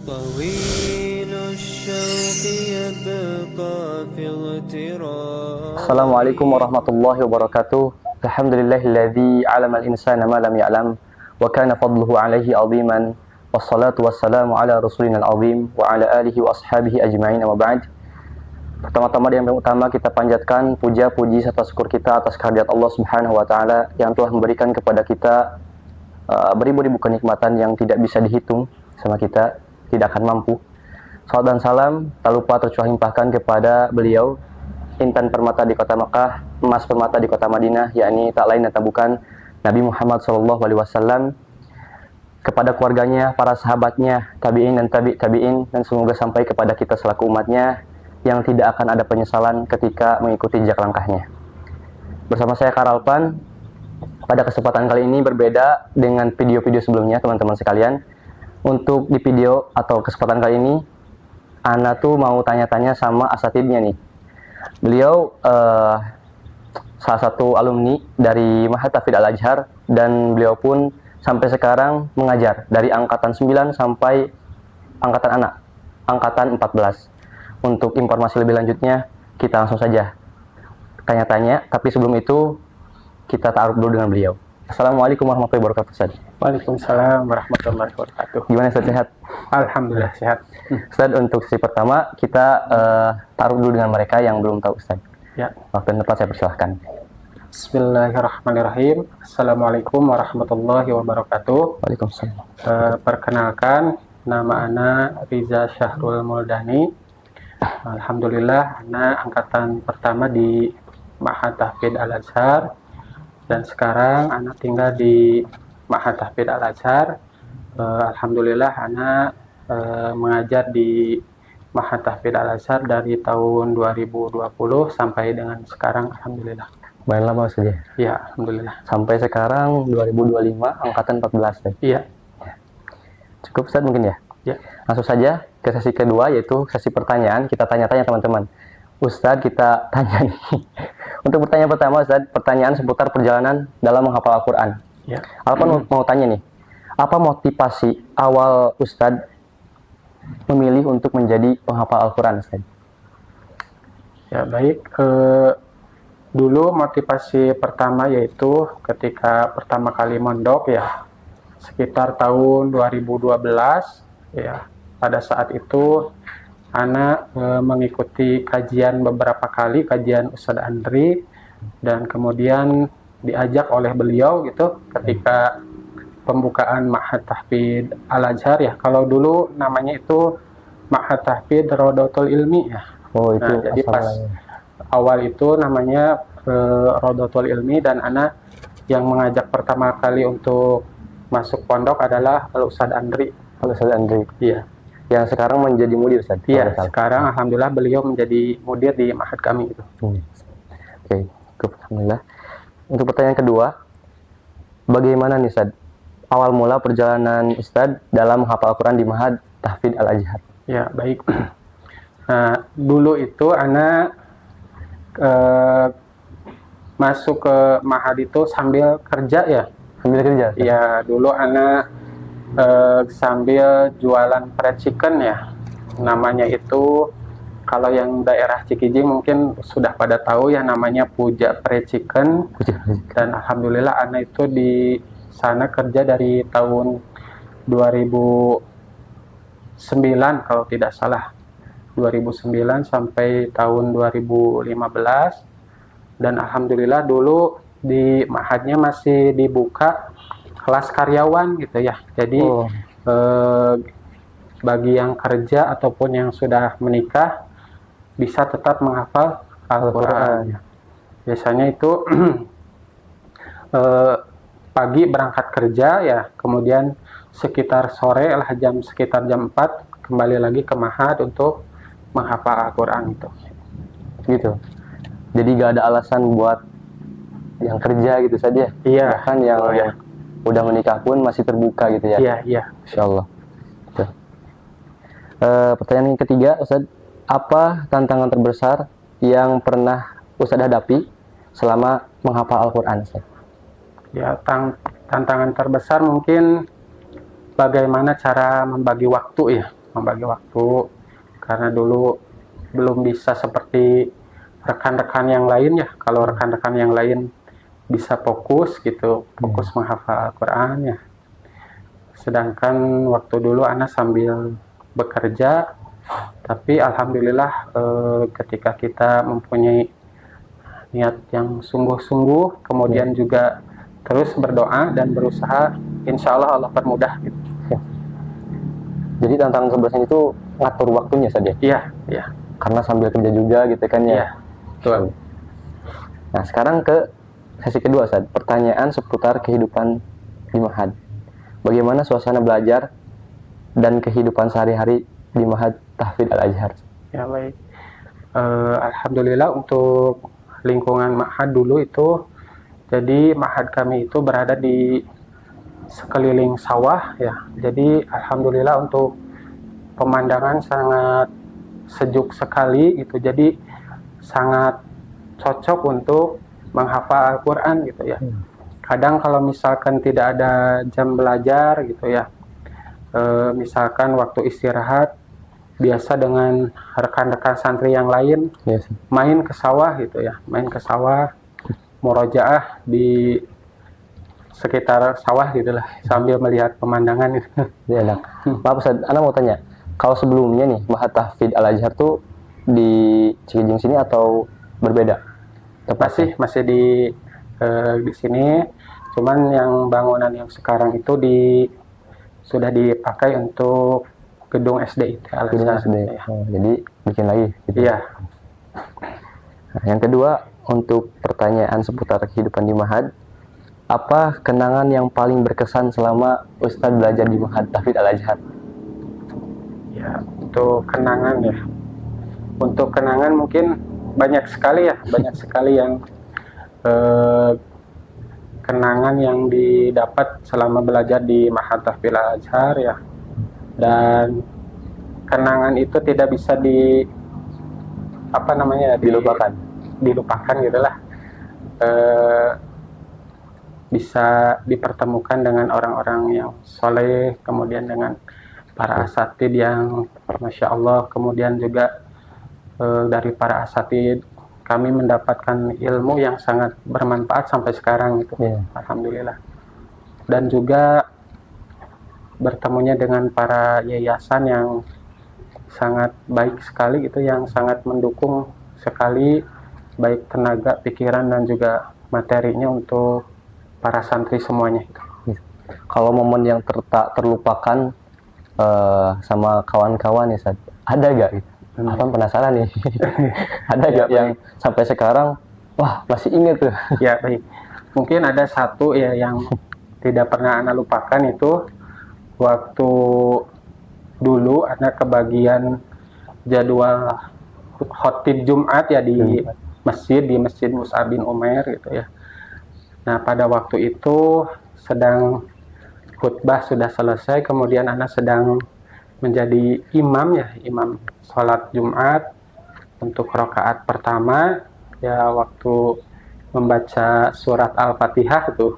طويل الشوق يبقى في اغتراب. Assalamualaikum warahmatullahi wabarakatuh. Alhamdulillahilladzi 'alamal insana ma lam ya'lam wa kana fadluhu 'alaihi 'aziman. Wassalatu wassalamu ala rasulina al-'azim wa ala alihi wa ashabihi ajma'in wa ba'd. Pertama-tama dan yang utama kita panjatkan puja puji serta syukur kita atas kehadirat Allah Subhanahu wa taala yang telah memberikan kepada kita beribu-ribu kenikmatan yang tidak bisa dihitung sama kita, tidak akan mampu. Salawat dan salam tak lupa tercurah limpahkan kepada beliau, intan permata di kota Mekah, emas permata di kota Madinah, yakni tak lain dan tak bukan Nabi Muhammad SAW, kepada keluarganya, para sahabatnya, tabi'in dan tabi'in, dan semoga sampai kepada kita selaku umatnya yang tidak akan ada penyesalan ketika mengikuti jejak langkahnya. Bersama saya Karalpan, pada kesempatan kali ini berbeda dengan video-video sebelumnya teman-teman sekalian. Untuk di video atau kesempatan kali ini, Ana tuh mau tanya-tanya sama asatidnya nih. Beliau salah satu alumni dari Ma'had Tahfidz Al-Azhar, dan beliau pun sampai sekarang mengajar dari angkatan 9 sampai angkatan anak, angkatan 14. Untuk informasi lebih lanjutnya, kita langsung saja tanya-tanya, tapi sebelum itu kita ta'aruf dulu dengan beliau. Assalamualaikum warahmatullahi wabarakatuh, Ustaz. Waalaikumsalam warahmatullahi wabarakatuh. Gimana Ustaz, sehat? Alhamdulillah sehat. Ustaz, untuk sesi pertama kita taruh dulu dengan mereka yang belum tahu Ustaz. Ya. Waktu dan tempat saya persilahkan. Bismillahirrahmanirrahim. Assalamualaikum warahmatullahi wabarakatuh. Waalaikumsalam. Perkenalkan, nama Ana Riza Syahrul Muldani. Alhamdulillah, Ana angkatan pertama di Ma'had Tahfidz Al-Azhar, dan sekarang Ana tinggal di Ma'had Tahfidz Al-Azhar. Alhamdulillah, Ana mengajar di Ma'had Tahfidz Al-Azhar dari tahun 2020 sampai dengan sekarang. Alhamdulillah. Lumayan lama Ustaz ya? Iya, alhamdulillah. Sampai sekarang 2025, angkatan 14 Ustaz. Iya. Cukup Ustaz mungkin ya? Ya. Langsung saja ke sesi kedua, yaitu sesi pertanyaan. Kita tanya-tanya teman-teman. Ustaz, kita tanya nih. Untuk pertanyaan pertama Ustaz, pertanyaan seputar perjalanan dalam menghafal Al-Quran. Ya. Alpan mau tanya nih, apa motivasi awal Ustaz memilih untuk menjadi penghafal Al-Quran Ustaz? Ya, baik. Dulu motivasi pertama yaitu ketika pertama kali mondok ya, sekitar tahun 2012 ya. Pada saat itu Ana mengikuti kajian beberapa kali, kajian Ustadz Andri, dan kemudian diajak oleh beliau gitu ketika pembukaan Ma'had Tahfidz Al-Azhar ya. Kalau dulu namanya itu Ma'had Tahfidz Rodotul Ilmi ya. Oh, itu Nah, jadi pas awal itu namanya Rodotul Ilmi, dan Ana yang mengajak pertama kali untuk masuk pondok adalah Ustadz Andri. Ustadz Andri. Iya. Yang sekarang menjadi mudir Ustaz. Iya, sekarang alhamdulillah beliau menjadi mudir di Ma'had kami itu. Oke, alhamdulillah. Untuk pertanyaan kedua, bagaimana nih Ustaz awal mula perjalanan Ustaz dalam menghafal Al-Quran di Ma'had Tahfidz Al-Azhar? Ya, baik. Nah, dulu itu Ana masuk ke Ma'had itu sambil kerja ya. Sambil kerja? Iya, dulu Ana sambil jualan fried chicken ya. Namanya itu, kalau yang daerah Cikijing mungkin sudah pada tahu ya, namanya Puja Fried Chicken. Dan alhamdulillah Ana itu di sana kerja dari tahun 2009 kalau tidak salah. 2009 sampai tahun 2015. Dan alhamdulillah dulu di Ma'hadnya masih dibuka kelas karyawan gitu ya. Jadi bagi yang kerja ataupun yang sudah menikah bisa tetap menghafal Al-Quran. Biasanya itu pagi berangkat kerja ya, kemudian sekitar sore lah, sekitar jam 4 kembali lagi ke Ma'had untuk menghafal Al-Quran itu. Gitu. Jadi gak ada alasan buat yang kerja gitu saja. Iya. Bahkan yang udah menikah pun masih terbuka gitu ya. Iya, iya. Insyaallah. Pertanyaan yang ketiga, Ustaz, apa tantangan terbesar yang pernah Ustaz hadapi selama menghafal Al-Quran, Ustaz? Ya, tantangan terbesar mungkin bagaimana cara membagi waktu ya. membagi waktu, karena dulu belum bisa seperti rekan-rekan yang lain ya. Kalau rekan-rekan yang lain bisa fokus gitu, fokus menghafal Al-Quran ya. Sedangkan waktu dulu Ana sambil bekerja, tapi alhamdulillah ketika kita mempunyai niat yang sungguh-sungguh, kemudian juga terus berdoa dan berusaha, insya Allah Allah permudah gitu. Jadi tantangan terbesarnya itu ngatur waktunya saja. Iya, iya. Karena sambil kerja juga gitu kan ya. Iya, betul. Nah sekarang ke sesi kedua, Ustaz. Pertanyaan seputar kehidupan di Ma'had. Bagaimana suasana belajar dan kehidupan sehari-hari di Ma'had Tahfidz Al-Azhar? Ya baik. Alhamdulillah untuk lingkungan Ma'had dulu itu, jadi Ma'had kami itu berada di sekeliling sawah ya. Jadi alhamdulillah untuk pemandangan sangat sejuk sekali gitu. Jadi sangat cocok untuk menghafal Al-Quran gitu ya. Kadang kalau misalkan tidak ada jam belajar gitu ya, misalkan waktu istirahat, biasa dengan rekan-rekan santri yang lain main ke sawah gitu ya, main ke sawah, murojaah di sekitar sawah gitulah sambil melihat pemandangan itu. Ya, enak. Maaf Ustaz, Ana mau tanya, kalau sebelumnya nih Ma'had Tahfidz Al-Azhar tuh di Cikijing sini atau berbeda? Masih di sini, cuman yang bangunan yang sekarang itu sudah dipakai untuk gedung SD itu. Gedung SD. Ya. Oh, jadi bikin lagi gitu. Iya. Nah, yang kedua, untuk pertanyaan seputar kehidupan di Ma'had, apa kenangan yang paling berkesan selama Ustadz belajar di Ma'had Tahfidz Al-Azhar? Ya, untuk kenangan ya. Untuk kenangan mungkin banyak sekali ya, banyak sekali yang kenangan yang didapat selama belajar di Ma'had Tahfidz Al-Azhar ya. Dan kenangan itu tidak bisa dilupakan gitulah. Bisa dipertemukan dengan orang-orang yang soleh, kemudian dengan para asatid yang Masya Allah, kemudian juga dari para asatid kami mendapatkan ilmu yang sangat bermanfaat sampai sekarang gitu. Alhamdulillah. Dan juga bertemunya dengan para yayasan yang sangat baik sekali gitu, yang sangat mendukung sekali baik tenaga, pikiran dan juga materinya untuk para santri semuanya. Kalau momen yang tak terlupakan sama kawan-kawan ya, Ustaz, ada gak gitu? Abang penasaran nih. Ada gak yang sampai sekarang wah masih inget tuh? Ya baik, mungkin ada satu ya yang tidak pernah Ana lupakan, itu waktu dulu Ana kebagian jadwal khotib Jumat ya di Masjid Mus'ab bin Umair gitu ya. Nah pada waktu itu sedang khutbah sudah selesai, kemudian Ana sedang menjadi imam ya, imam sholat Jumat untuk rakaat pertama ya. Waktu membaca surat Al-Fatihah itu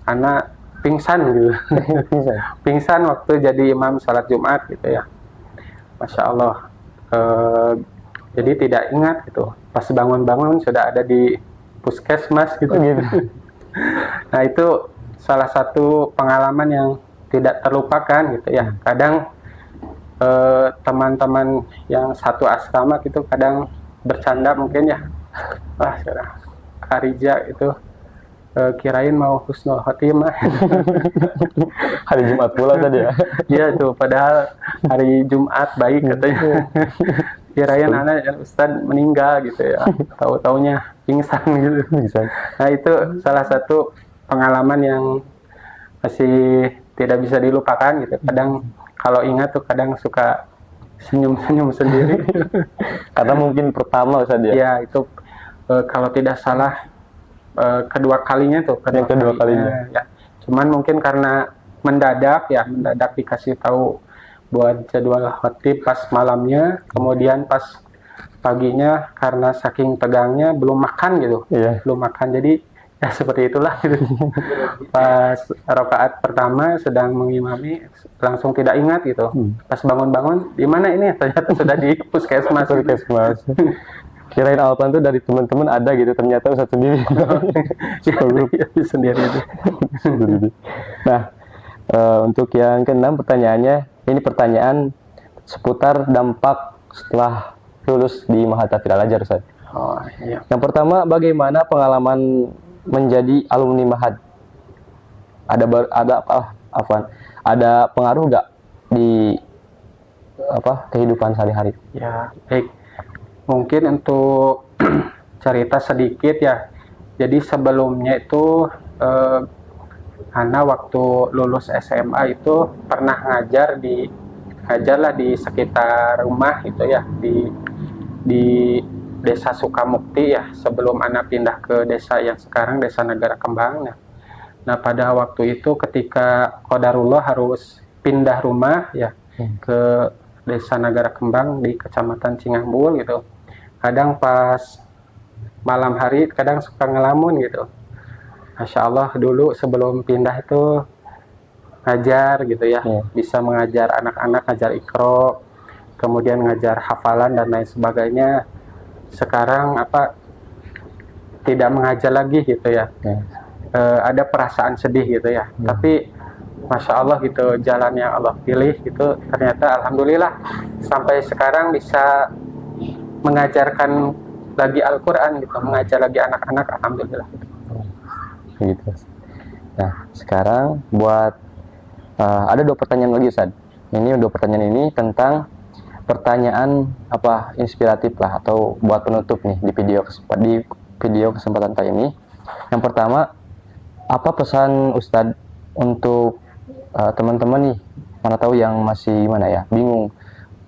Ana pingsan gitu. Pingsan waktu jadi imam sholat Jumat gitu ya. Masya Allah. Jadi tidak ingat gitu, pas bangun-bangun sudah ada di puskesmas gitu. Nah itu salah satu pengalaman yang tidak terlupakan gitu ya. Kadang teman-teman yang satu asrama gitu kadang bercanda mungkin ya, wah Karija itu kirain mau husnul khotimah. Hari Jumat pula tadi ya? Iya tuh, padahal hari Jumat baik katanya. Kirain anak yang Ustadz meninggal gitu ya, tahu-taunya pingsan gitu. Nah itu salah satu pengalaman yang masih tidak bisa dilupakan gitu. Kadang kalau ingat tuh kadang suka senyum-senyum sendiri. Karena mungkin pertama Ustaz ya? Ya itu kalau tidak salah kedua kalinya tuh. Kedua kalinya. Ya. Cuman mungkin karena mendadak dikasih tahu buat jadwal khotib pas malamnya, kemudian pas paginya karena saking tegangnya belum makan gitu. Belum makan, jadi Ya seperti itulah gitu. Pas rakaat pertama sedang mengimami langsung tidak ingat gitu. Pas bangun-bangun di mana ini, ternyata sudah di puskesmas. Puskesmas. Kirain Alpan tuh dari teman-teman ada gitu, ternyata Ustadz sendiri. Sendiri itu. Nah, untuk yang keenam pertanyaannya, ini pertanyaan seputar dampak setelah lulus di Mahat Tahfidz Al-Azhar, Ustaz. Oh iya. Yang pertama, bagaimana pengalaman menjadi alumni Mahat? Ada pengaruh nggak di kehidupan sehari-hari? Ya, baik. Mungkin untuk cerita sedikit ya. Jadi sebelumnya itu Ana waktu lulus SMA itu pernah ngajar di sekitar rumah gitu ya, di Desa Sukamukti ya, sebelum Ana pindah ke desa yang sekarang Desa Negara Kembang. Nah, pada waktu itu ketika qadarullah harus pindah rumah ya ke Desa Negara Kembang di Kecamatan Cingambul gitu. Kadang pas malam hari kadang suka ngelamun gitu. Masya Allah dulu sebelum pindah itu ngajar gitu ya, bisa mengajar anak-anak, ngajar Iqra, kemudian ngajar hafalan dan lain sebagainya. Sekarang tidak mengajar lagi gitu ya. Ada perasaan sedih gitu ya. Tapi Masya Allah gitu, jalan yang Allah pilih gitu, ternyata Alhamdulillah sampai sekarang bisa mengajarkan lagi Al-Quran gitu, mengajar lagi anak-anak, Alhamdulillah. Gitu. Nah, sekarang buat ada 2 pertanyaan lagi, Ustaz. Ini 2 pertanyaan ini tentang pertanyaan inspiratif lah atau buat penutup nih di video kesempatan kali ini. Yang pertama, apa pesan Ustadz untuk teman-teman nih, mana tahu yang masih bingung,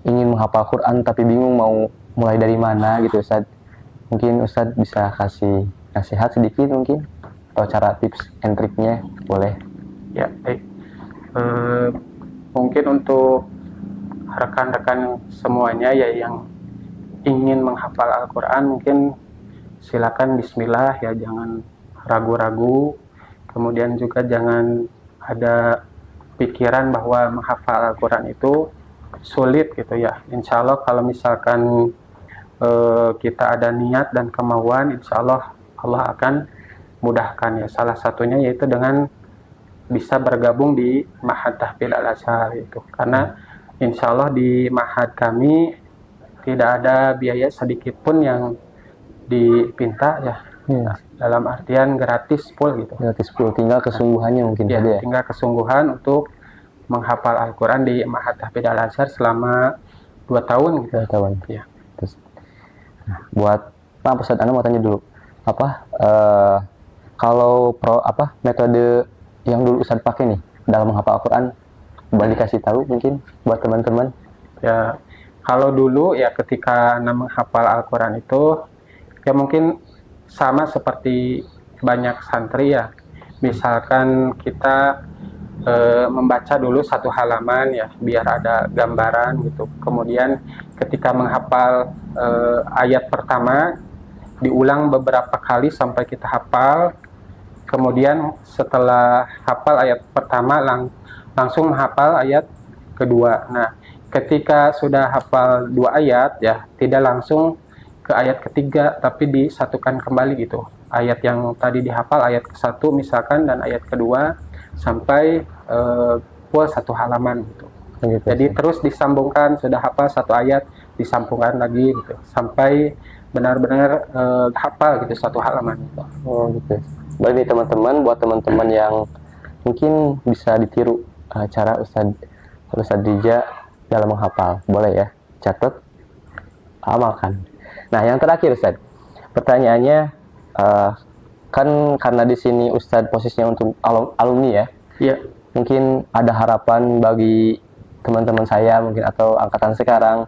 ingin menghafal Quran tapi bingung mau mulai dari mana gitu, Ustadz. Mungkin Ustadz bisa kasih nasihat sedikit mungkin, atau cara tips and triknya boleh. Ya, baik. Mungkin untuk rekan-rekan semuanya ya yang ingin menghafal Al-Quran, mungkin silakan Bismillah ya, jangan ragu-ragu. Kemudian juga jangan ada pikiran bahwa menghafal Al-Quran itu sulit gitu ya. Insya Allah kalau misalkan kita ada niat dan kemauan, insya Allah Allah akan mudahkan ya. Salah satunya yaitu dengan bisa bergabung di Mahat Tahfidz Al-Azhar itu. Karena insya Allah di Mahat kami tidak ada biaya sedikit pun yang dipinta ya. Dalam artian gratis full gitu. Gratis full, tinggal kesungguhannya mungkin ya, saja. Tinggal kesungguhan untuk menghafal Al-Quran di Mahat Tahfidz Al-Azhar selama 2 tahun gitu. 2 tahun. Ya. Terus, buat Pak Ustadz, Anda mau tanya dulu, kalau metode yang dulu Ustadz pakai nih dalam menghafal Al-Quran, boleh dikasih tahu mungkin buat teman-teman? Ya, kalau dulu ya ketika menghafal Al-Quran itu ya mungkin sama seperti banyak santri ya. Misalkan kita membaca dulu 1 halaman ya, biar ada gambaran gitu. Kemudian ketika menghafal ayat pertama diulang beberapa kali sampai kita hafal. Kemudian setelah hafal ayat pertama langsung menghafal ayat kedua. Nah, ketika sudah hafal 2 ayat ya, tidak langsung ke ayat ketiga, tapi disatukan kembali gitu. Ayat yang tadi dihafal, ayat ke-1 misalkan, dan ayat kedua sampai full 1 halaman gitu. Jadi terus disambungkan, sudah hafal 1 ayat, disambungkan lagi gitu, sampai benar-benar hafal gitu 1 halaman gitu. Oh gitu. Baik nih teman-teman, buat teman-teman yang mungkin bisa ditiru cara Ustadz Rija dalam menghafal, boleh ya, catat, amalkan. Nah, yang terakhir Ustadz, pertanyaannya kan karena di sini Ustadz posisinya untuk alumni ya. Iya. Mungkin ada harapan bagi teman-teman saya mungkin atau angkatan sekarang,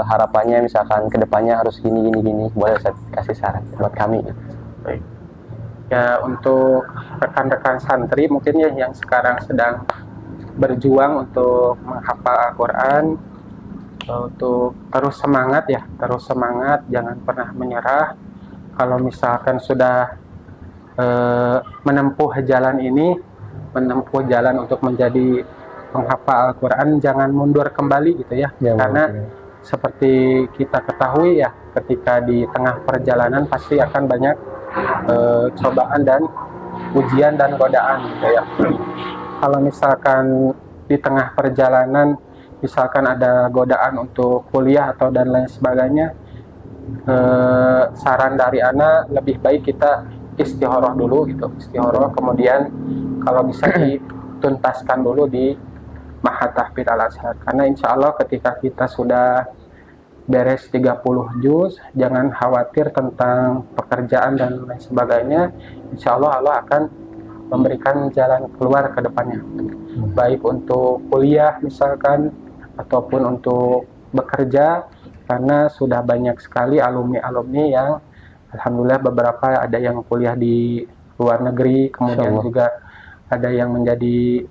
harapannya misalkan kedepannya harus gini, boleh Ustadz kasih saran buat kami. Baik. Ya, untuk rekan-rekan santri mungkin ya yang sekarang sedang berjuang untuk menghafal Al-Quran, untuk terus semangat ya, jangan pernah menyerah. Kalau misalkan sudah menempuh jalan ini, menempuh jalan untuk menjadi penghafal Al-Quran, jangan mundur kembali gitu ya. Karena seperti kita ketahui ya, ketika di tengah perjalanan pasti akan banyak cobaan dan ujian dan godaan gitu ya. Kalau misalkan di tengah perjalanan misalkan ada godaan untuk kuliah atau dan lain sebagainya, saran dari Ana lebih baik kita istikharah dulu gitu, istikharah, kemudian kalau bisa dituntaskan dulu di Ma'had Tahfidz Al-Azhar, karena insya Allah ketika kita sudah beres 30 juz, jangan khawatir tentang pekerjaan dan lain sebagainya. Insya Allah Allah akan memberikan jalan keluar ke depannya, baik untuk kuliah misalkan ataupun untuk bekerja, karena sudah banyak sekali alumni-alumni yang alhamdulillah beberapa ada yang kuliah di luar negeri, kemudian juga ada yang menjadi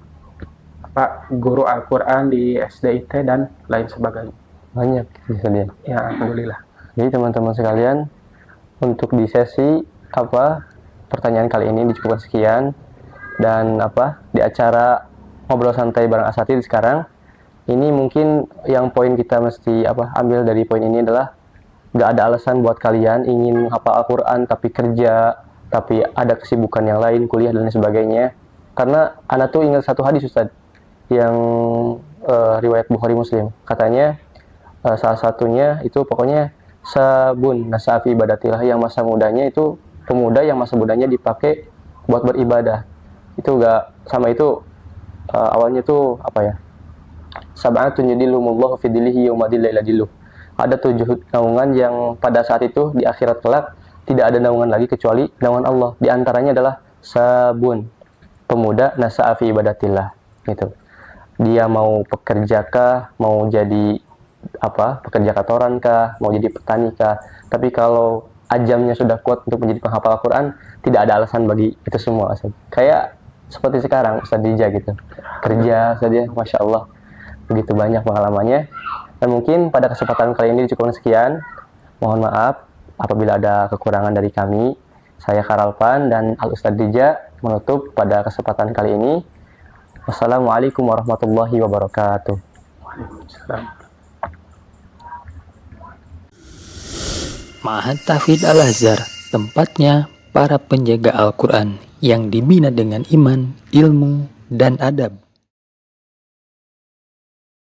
guru Al-Quran di SDIT dan lain sebagainya. Banyak bisa dia. Ya, alhamdulillah. Jadi teman-teman sekalian, untuk di sesi pertanyaan kali ini dicukupkan sekian, dan di acara ngobrol santai bareng Asatidz sekarang ini mungkin yang poin kita mesti ambil dari poin ini adalah nggak ada alasan buat kalian ingin hafal Al-Quran tapi kerja, tapi ada kesibukan yang lain, kuliah dan lain sebagainya. Karena Ana tuh ingat satu hadis Ustadz yang riwayat Bukhari Muslim, katanya salah satunya itu pokoknya sabun nasafi ibadatillah, yang masa mudanya itu pemuda yang masa mudanya dipakai buat beribadah. Itu enggak sama itu awalnya tuh sab'atun yudillumullahu fi dhillihi yauma dhilla illa dhilluh. Ada 7 naungan yang pada saat itu di akhirat kelak tidak ada naungan lagi kecuali naungan Allah. Di antaranya adalah sabun, pemuda nasafi ibadatillah gitu. Dia mau pekerja kah, mau jadi pekerja kantoran kah, mau jadi petani kah, tapi kalau ajamnya sudah kuat untuk menjadi penghafal Al-Quran, tidak ada alasan bagi itu semua. Kayak seperti sekarang Ustadz Dija gitu, kerja saja, Masya Allah, begitu banyak pengalamannya. Dan mungkin pada kesempatan kali ini cukup sekian. Mohon maaf apabila ada kekurangan dari kami. Saya Karalpan dan Al-Ustadz Dija menutup pada kesempatan kali ini. Wassalamualaikum warahmatullahi wabarakatuh. Waalaikumsalam. Ma'had Tahfidz Al-Azhar, tempatnya para penjaga Al-Quran yang dibina dengan iman, ilmu, dan adab.